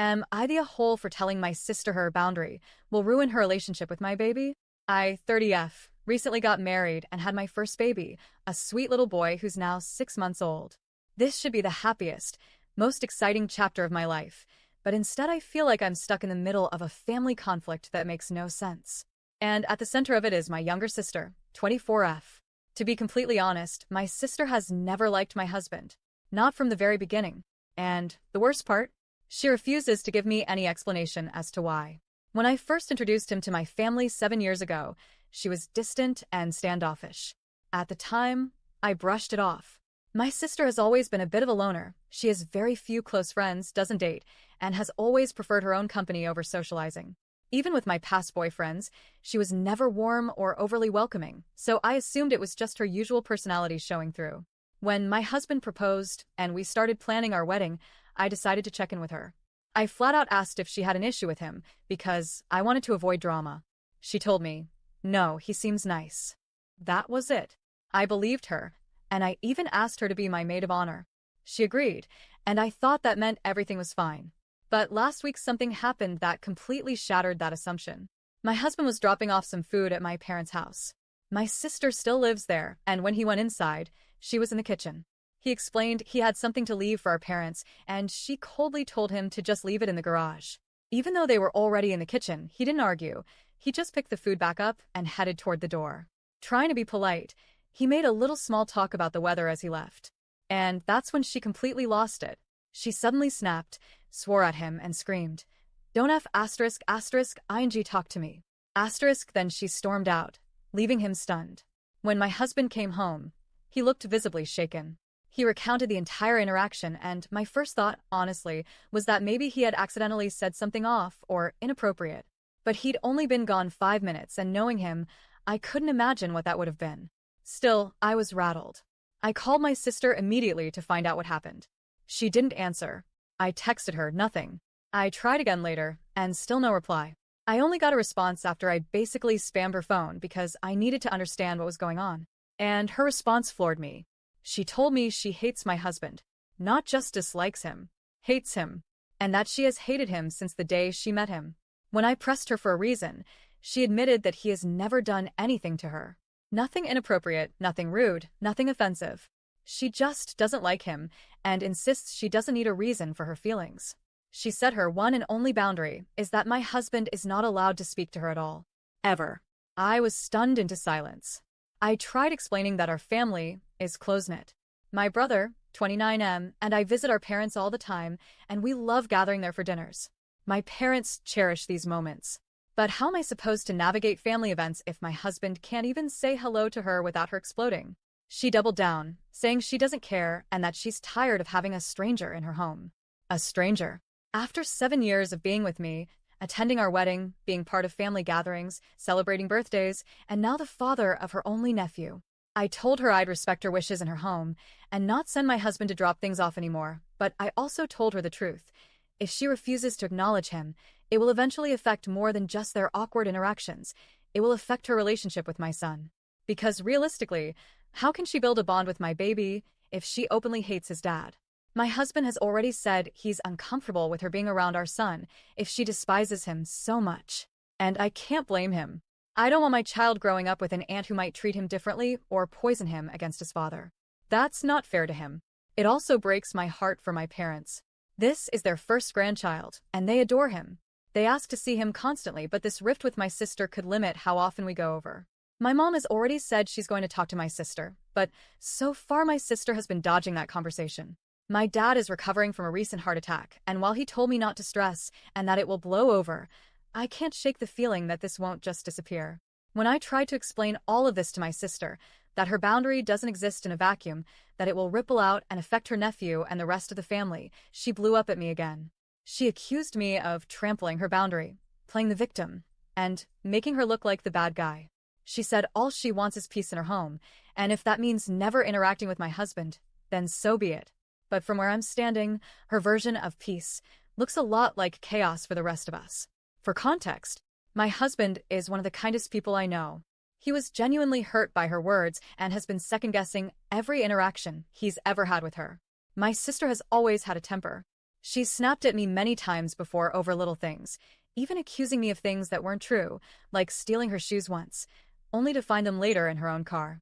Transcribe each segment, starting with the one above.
Am I the a-hole for telling my sister her boundary will ruin her relationship with my baby? I, 30F, recently got married and had my first baby, a sweet little boy who's now 6 months old. This should be the happiest, most exciting chapter of my life, but instead I feel like I'm stuck in the middle of a family conflict that makes no sense. And at the center of it is my younger sister, 24F. To be completely honest, my sister has never liked my husband. Not from the very beginning. And the worst part? She refuses to give me any explanation as to why. When I first introduced him to my family 7 years ago, she was distant and standoffish. At the time, I brushed it off. My sister has always been a bit of a loner. She has very few close friends, doesn't date, and has always preferred her own company over socializing. Even with my past boyfriends, she was never warm or overly welcoming, so I assumed it was just her usual personality showing through. When my husband proposed and we started planning our wedding, I decided to check in with her. I flat out asked if she had an issue with him because I wanted to avoid drama. She told me, "No, he seems nice." That was it. I believed her, and I even asked her to be my maid of honor. She agreed, and I thought that meant everything was fine. But last week something happened that completely shattered that assumption. My husband was dropping off some food at my parents' house. My sister still lives there, and when he went inside, she was in the kitchen. He explained he had something to leave for our parents, and she coldly told him to just leave it in the garage. Even though they were already in the kitchen, he didn't argue. He just picked the food back up and headed toward the door. Trying to be polite, he made a little small talk about the weather as he left. And that's when she completely lost it. She suddenly snapped, swore at him, and screamed, "Don't F asterisk asterisk ing talk to me." Asterisk, then she stormed out, leaving him stunned. When my husband came home, he looked visibly shaken. He recounted the entire interaction, and my first thought, honestly, was that maybe he had accidentally said something off or inappropriate. But he'd only been gone 5 minutes, and knowing him, I couldn't imagine what that would have been. Still, I was rattled. I called my sister immediately to find out what happened. She didn't answer. I texted her, nothing. I tried again later, and still no reply. I only got a response after I basically spammed her phone because I needed to understand what was going on. And her response floored me. She told me she hates my husband. Not just dislikes him, hates him. And that she has hated him since the day she met him. When I pressed her for a reason, she admitted that he has never done anything to her. Nothing inappropriate, nothing rude, nothing offensive. She just doesn't like him and insists she doesn't need a reason for her feelings. She said her one and only boundary is that my husband is not allowed to speak to her at all. Ever. I was stunned into silence. I tried explaining that our family is close-knit. My brother, 29M, and I visit our parents all the time, and we love gathering there for dinners. My parents cherish these moments. But how am I supposed to navigate family events if my husband can't even say hello to her without her exploding? She doubled down, saying she doesn't care and that she's tired of having a stranger in her home. A stranger. After 7 years of being with me, attending our wedding, being part of family gatherings, celebrating birthdays, and now the father of her only nephew. I told her I'd respect her wishes in her home and not send my husband to drop things off anymore, but I also told her the truth. If she refuses to acknowledge him, it will eventually affect more than just their awkward interactions. It will affect her relationship with my son. Because realistically, how can she build a bond with my baby if she openly hates his dad? My husband has already said he's uncomfortable with her being around our son if she despises him so much. And I can't blame him. I don't want my child growing up with an aunt who might treat him differently or poison him against his father. That's not fair to him. It also breaks my heart for my parents. This is their first grandchild, and they adore him. They ask to see him constantly, but this rift with my sister could limit how often we go over. My mom has already said she's going to talk to my sister, but so far my sister has been dodging that conversation. My dad is recovering from a recent heart attack, and while he told me not to stress and that it will blow over, I can't shake the feeling that this won't just disappear. When I tried to explain all of this to my sister, that her boundary doesn't exist in a vacuum, that it will ripple out and affect her nephew and the rest of the family, she blew up at me again. She accused me of trampling her boundary, playing the victim, and making her look like the bad guy. She said all she wants is peace in her home, and if that means never interacting with my husband, then so be it. But from where I'm standing, her version of peace looks a lot like chaos for the rest of us. For context, my husband is one of the kindest people I know. He was genuinely hurt by her words and has been second-guessing every interaction he's ever had with her. My sister has always had a temper. She's snapped at me many times before over little things, even accusing me of things that weren't true, like stealing her shoes once, only to find them later in her own car.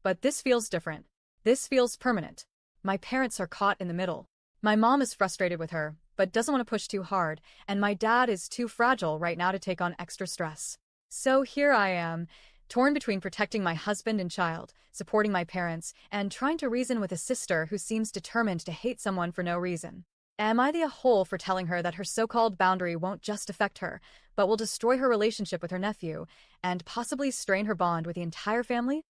But this feels different. This feels permanent. My parents are caught in the middle. My mom is frustrated with her, but doesn't want to push too hard, and my dad is too fragile right now to take on extra stress. So here I am, torn between protecting my husband and child, supporting my parents, and trying to reason with a sister who seems determined to hate someone for no reason. Am I the a-hole for telling her that her so-called boundary won't just affect her, but will destroy her relationship with her nephew, and possibly strain her bond with the entire family?